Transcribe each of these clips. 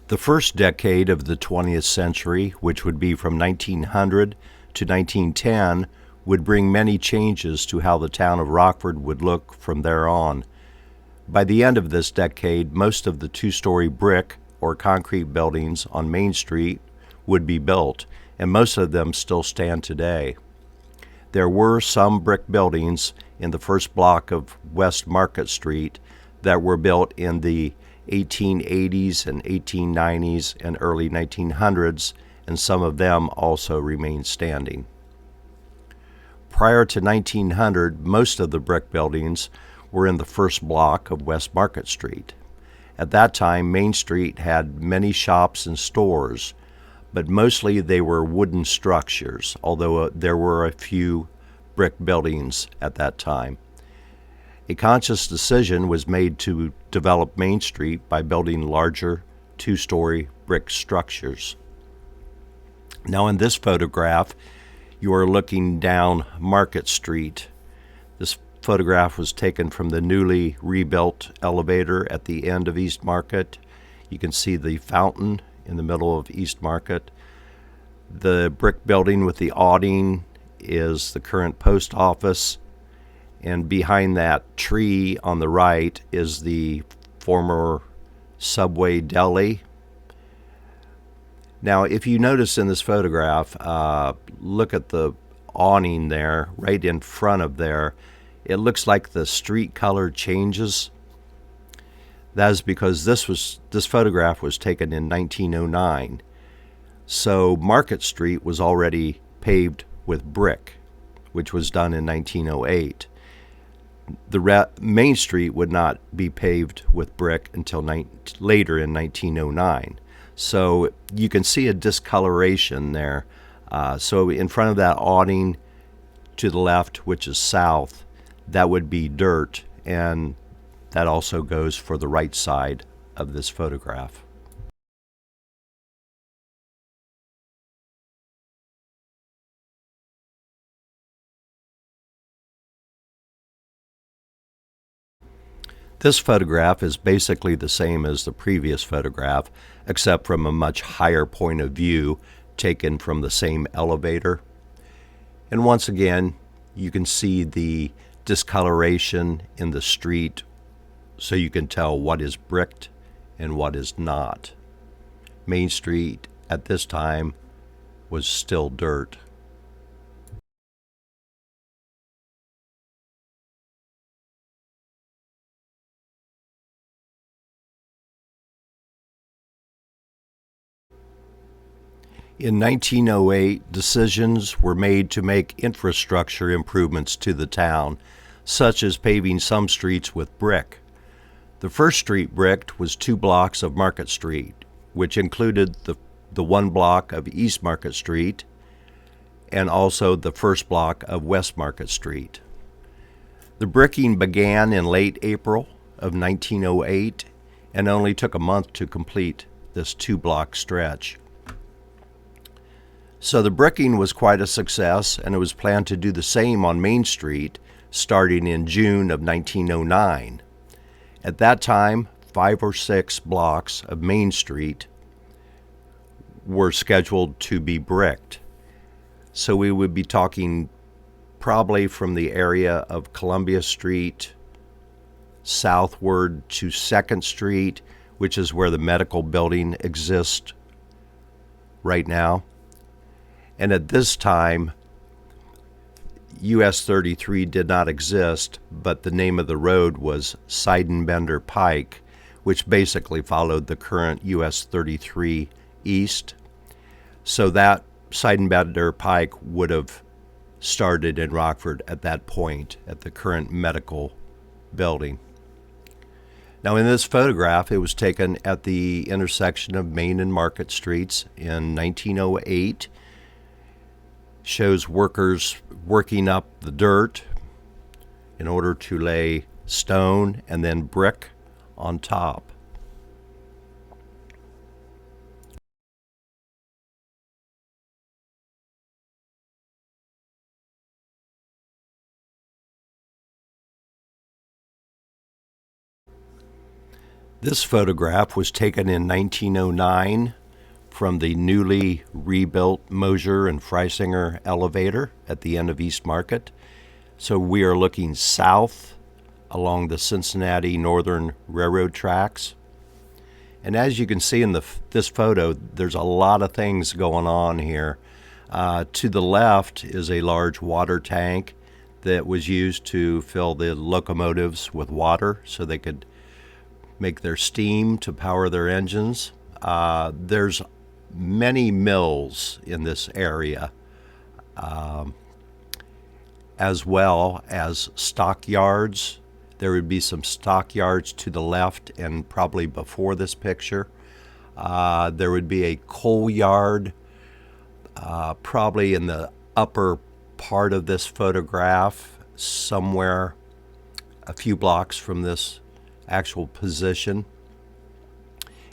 The first decade of the 20th century, which would be from 1900 to 1910, would bring many changes to how the town of Rockford would look from there on. By the end of this decade, most of the two-story brick or concrete buildings on Main Street would be built, and most of them still stand today. There were some brick buildings in the first block of West Market Street that were built in the 1880s and 1890s and early 1900s, and some of them also remain standing. Prior to 1900, most of the brick buildings were in the first block of West Market Street. At that time, Main Street had many shops and stores, but mostly they were wooden structures, although there were a few brick buildings at that time. A conscious decision was made to develop Main Street by building larger two-story brick structures. Now in this photograph, you are looking down Market Street. This photograph was taken from the newly rebuilt elevator at the end of East Market. You can see the fountain in the middle of East Market. The brick building with the awning is the current post office, and behind that tree on the right is the former Subway deli. Now, if you notice in this photograph, look at the awning there, right in front of there. It looks like the street color changes. That is because this photograph was taken in 1909. So Market Street was already paved with brick, which was done in 1908. Main Street would not be paved with brick until later in 1909. So you can see a discoloration there. So in front of that awning to the left, which is south, that would be dirt, and that also goes for the right side of this photograph. This photograph is basically the same as the previous photograph, except from a much higher point of view taken from the same elevator. And once again, you can see the discoloration in the street, so you can tell what is bricked and what is not. Main Street at this time was still dirt. In 1908, decisions were made to make infrastructure improvements to the town, such as paving some streets with brick. The first street bricked was 2 blocks of Market Street, which included the 1 block of East Market Street and also the first block of West Market Street. The bricking began in late April of 1908 and only took a month to complete this 2-block stretch. So the bricking was quite a success, and it was planned to do the same on Main Street starting in June of 1909. At that time, 5 or 6 blocks of Main Street were scheduled to be bricked. So we would be talking probably from the area of Columbia Street southward to 2nd Street, which is where the medical building exists right now. And at this time, US 33 did not exist, but the name of the road was Seidenbender Pike, which basically followed the current US 33 east. So that Seidenbender Pike would have started in Rockford at that point, at the current medical building. Now in this photograph, it was taken at the intersection of Main and Market Streets in 1908. Shows workers working up the dirt in order to lay stone and then brick on top. This photograph was taken in 1909 from the newly rebuilt Mosier and Freisinger elevator at the end of East Market. So we are looking south along the Cincinnati Northern Railroad tracks. And as you can see in this photo, there's a lot of things going on here. To the left is a large water tank that was used to fill the locomotives with water so they could make their steam to power their engines. There's many mills in this area, as well as stockyards. There would be some stockyards to the left and probably before this picture. There would be a coal yard, probably in the upper part of this photograph, somewhere a few blocks from this actual position.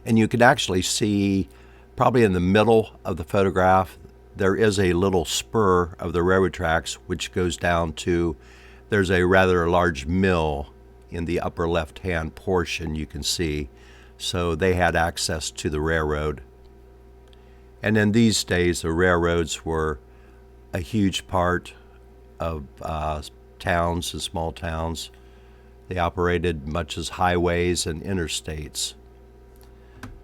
And you can actually see, probably in the middle of the photograph, there is a little spur of the railroad tracks which goes down to, there's a rather large mill in the upper left-hand portion you can see. So they had access to the railroad. And in these days, the railroads were a huge part of towns and small towns. They operated much as highways and interstates.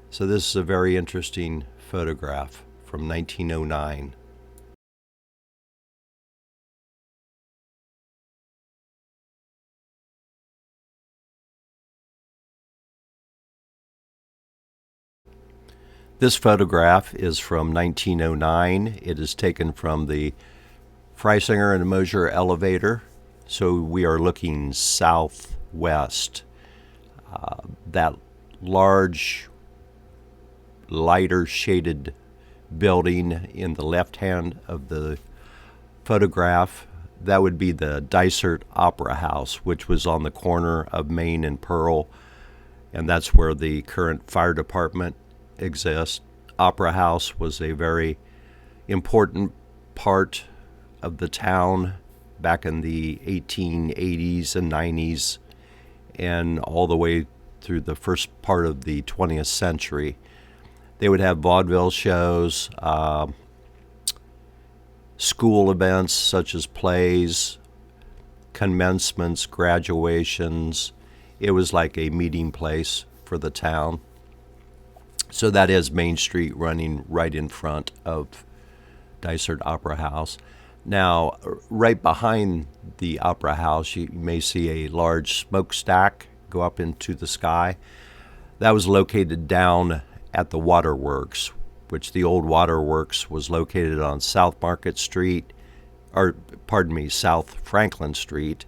So this is a very interesting photograph from 1909. This photograph is from 1909. It is taken from the Freisinger and Mosier elevator. So we are looking southwest. That large, lighter shaded building in the left hand of the photograph, that would be the Dysart Opera House, which was on the corner of Main and Pearl, and that's where the current fire department exists. Opera House was a very important part of the town back in the 1880s and 90s and all the way through the first part of the 20th century. They would have vaudeville shows, school events such as plays, commencements, graduations. It was like a meeting place for the town. So that is Main Street running right in front of Dysart Opera House. Now, right behind the Opera House, you may see a large smokestack go up into the sky. That was located down at the waterworks, which the old waterworks was located on South Market Street, South Franklin Street,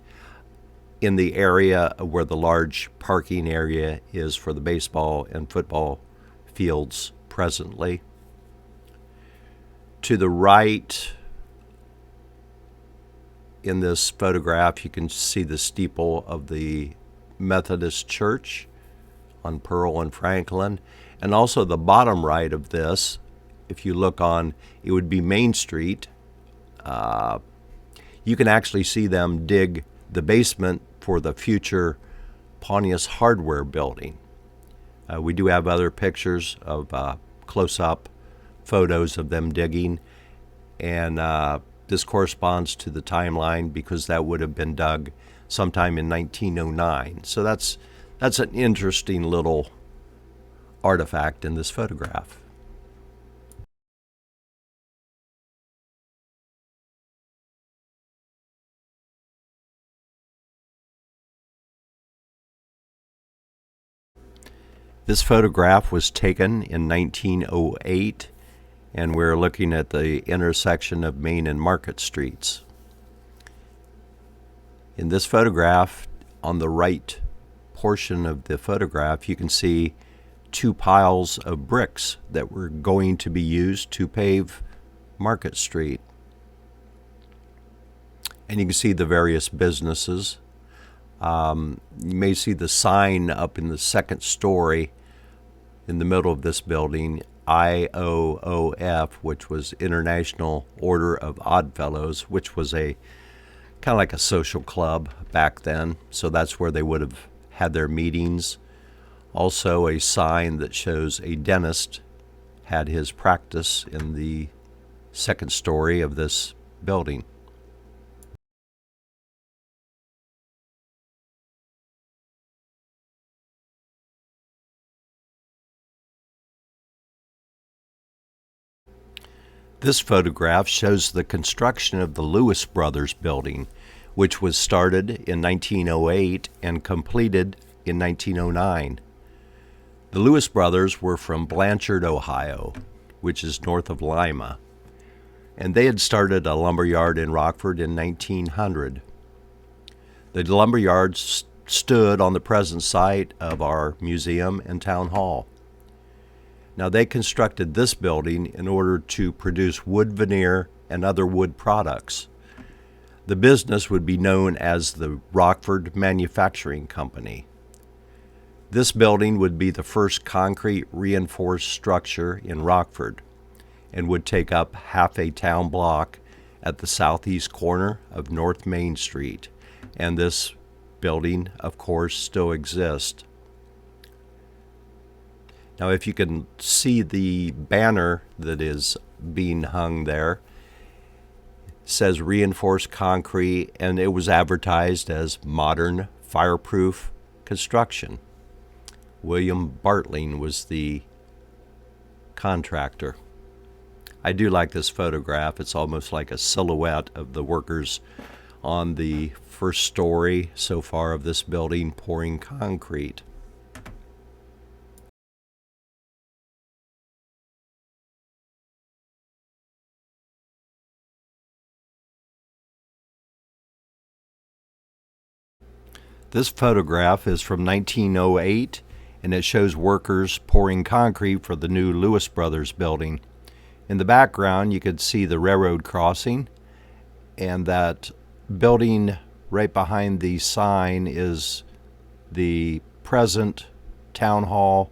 in the area where the large parking area is for the baseball and football fields presently. To the right, in this photograph, you can see the steeple of the Methodist Church on Pearl and Franklin. And also the bottom right of this, if you look on, it would be Main Street. You can actually see them dig the basement for the future Pontius Hardware building. We do have other pictures of close-up photos of them digging, and this corresponds to the timeline because that would have been dug sometime in 1909. So that's an interesting little artifact in this photograph. This photograph was taken in 1908, and we're looking at the intersection of Main and Market Streets. In this photograph, on the right portion of the photograph, you can see two piles of bricks that were going to be used to pave Market Street. And you can see the various businesses. You may see the sign up in the second story in the middle of this building, IOOF, which was International Order of Oddfellows, which was a kind of like a social club back then. So that's where they would have had their meetings. Also, a sign that shows a dentist had his practice in the second story of this building. This photograph shows the construction of the Lewis Brothers building, which was started in 1908 and completed in 1909. The Lewis Brothers were from Blanchard, Ohio, which is north of Lima, and they had started a lumber yard in Rockford in 1900. The lumber yard stood on the present site of our museum and town hall. Now, they constructed this building in order to produce wood veneer and other wood products. The business would be known as the Rockford Manufacturing Company. This building would be the first concrete reinforced structure in Rockford and would take up half a town block at the southeast corner of North Main Street. And this building, of course, still exists. Now, if you can see the banner that is being hung there, it says reinforced concrete, and it was advertised as modern fireproof construction. William Bartling was the contractor. I do like this photograph. It's almost like a silhouette of the workers on the first story so far of this building pouring concrete. This photograph is from 1908, and it shows workers pouring concrete for the new Lewis Brothers building. In the background, you could see the railroad crossing, and that building right behind the sign is the present town hall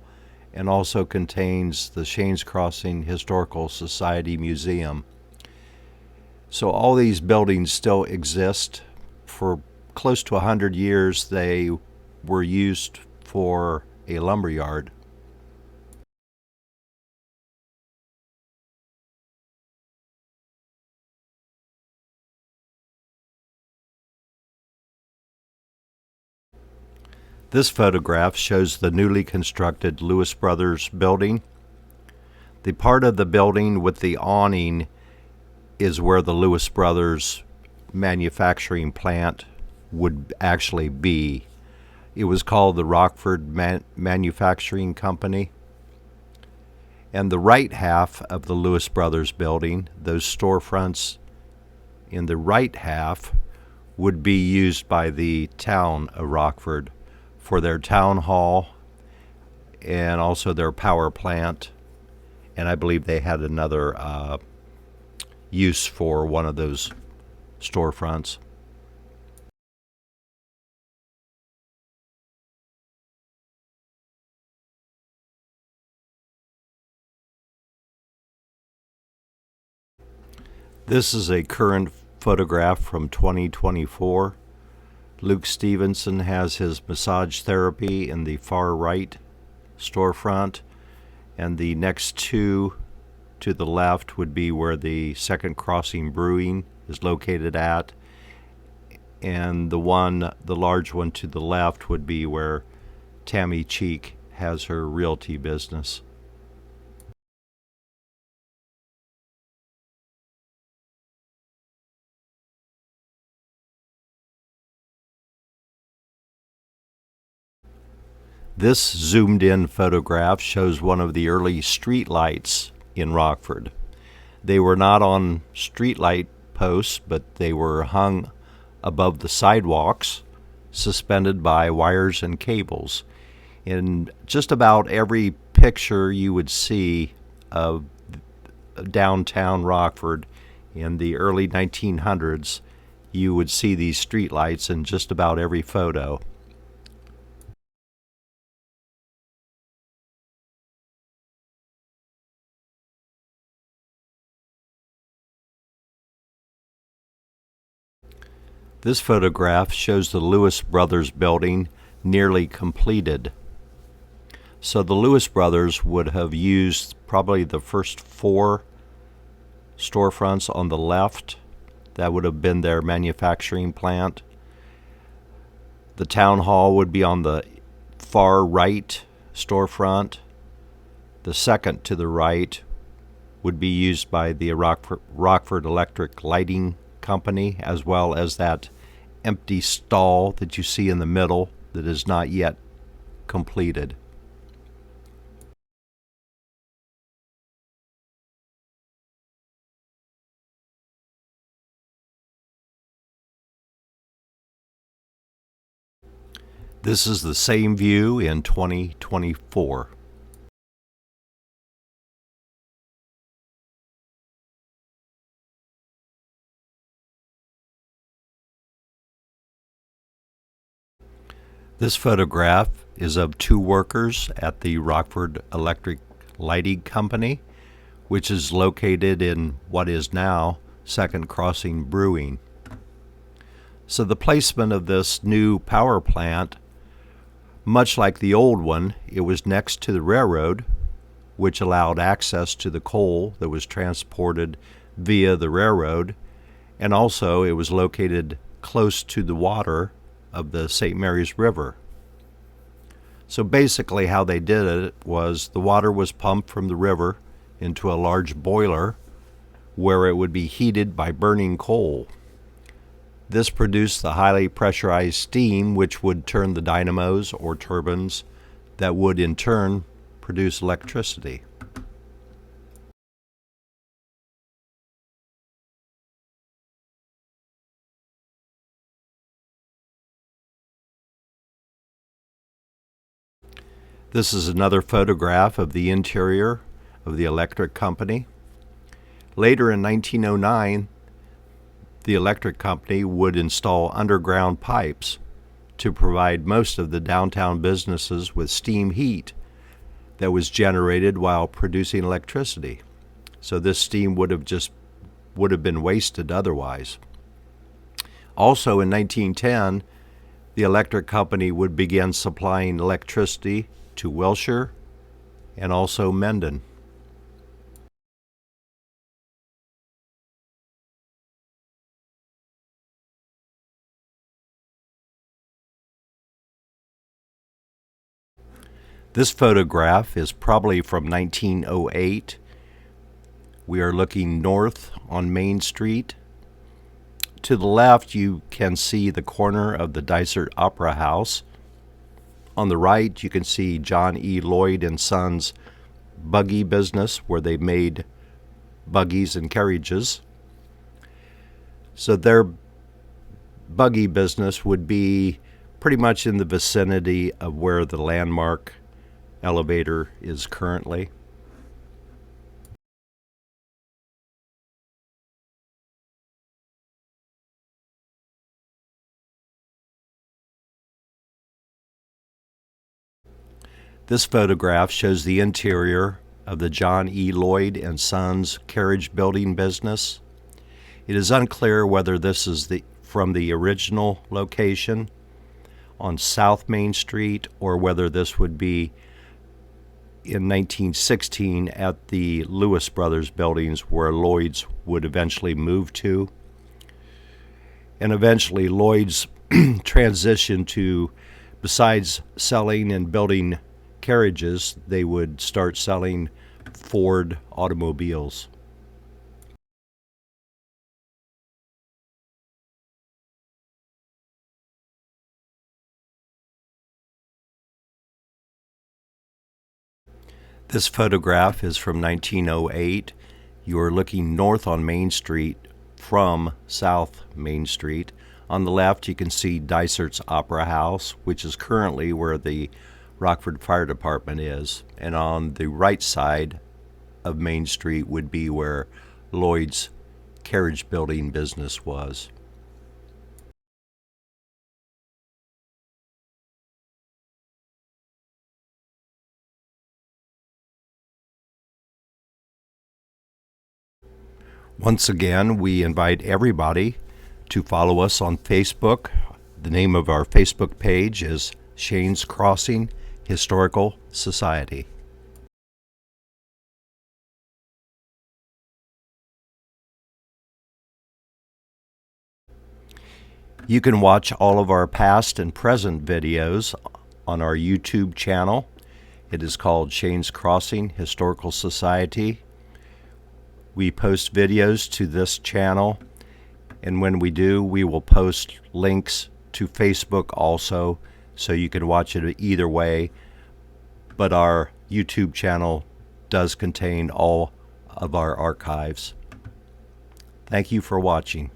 and also contains the Shanes Crossing Historical Society Museum. So all these buildings still exist. For close to 100 years, they were used for a lumber yard. This photograph shows the newly constructed Lewis Brothers building. The part of the building with the awning is where the Lewis Brothers manufacturing plant would actually be. It was called the Rockford Manufacturing Company. And the right half of the Lewis Brothers building, those storefronts in the right half, would be used by the town of Rockford for their town hall and also their power plant. And I believe they had another use for one of those storefronts. This is a current photograph from 2024. Luke Stevenson has his massage therapy in the far right storefront, and the next two to the left would be where the Second Crossing Brewing is located at, and the large one to the left would be where Tammy Cheek has her realty business. This zoomed-in photograph shows one of the early street lights in Rockford. They were not on street light posts, but they were hung above the sidewalks, suspended by wires and cables. In just about every picture you would see of downtown Rockford in the early 1900s, you would see these street lights in just about every photo. This photograph shows the Lewis Brothers building nearly completed. So the Lewis brothers would have used probably the first 4 storefronts on the left. That would have been their manufacturing plant. The town hall would be on the far right storefront. The second to the right would be used by the Rockford Electric Lighting Company, as well as that empty stall that you see in the middle that is not yet completed. This is the same view in 2024. This photograph is of 2 workers at the Rockford Electric Lighting Company, which is located in what is now Second Crossing Brewing. So the placement of this new power plant, much like the old one, it was next to the railroad, which allowed access to the coal that was transported via the railroad, and also it was located close to the water of the St. Mary's River. So basically how they did it was the water was pumped from the river into a large boiler where it would be heated by burning coal. This produced the highly pressurized steam which would turn the dynamos or turbines that would in turn produce electricity. This is another photograph of the interior of the electric company. Later in 1909, the electric company would install underground pipes to provide most of the downtown businesses with steam heat that was generated while producing electricity. So this steam would have been wasted otherwise. Also in 1910, the electric company would begin supplying electricity to Wilshire and also Mendon. This photograph is probably from 1908. We are looking north on Main Street. To the left, you can see the corner of the Dysart Opera House. On the right, you can see John E. Lloyd and Sons buggy business, where they made buggies and carriages. So their buggy business would be pretty much in the vicinity of where the landmark elevator is currently. This photograph shows the interior of the John E. Lloyd and Sons carriage building business. It is unclear whether this is from the original location on South Main Street or whether this would be in 1916 at the Lewis Brothers buildings where Lloyd's would eventually move to. And eventually Lloyd's transitioned to, besides selling and building carriages, they would start selling Ford automobiles. This photograph is from 1908. You are looking north on Main Street from South Main Street. On the left, you can see Dysart's Opera House, which is currently where the Rockford Fire Department is. And on the right side of Main Street would be where Lloyd's carriage building business was. Once again, we invite everybody to follow us on Facebook. The name of our Facebook page is Shane's Crossing Historical Society. You can watch all of our past and present videos on our YouTube channel. It is called Shane's Crossing Historical Society. We post videos to this channel, and when we do, we will post links to Facebook also, so you can watch it either way. But our YouTube channel does contain all of our archives. Thank you for watching.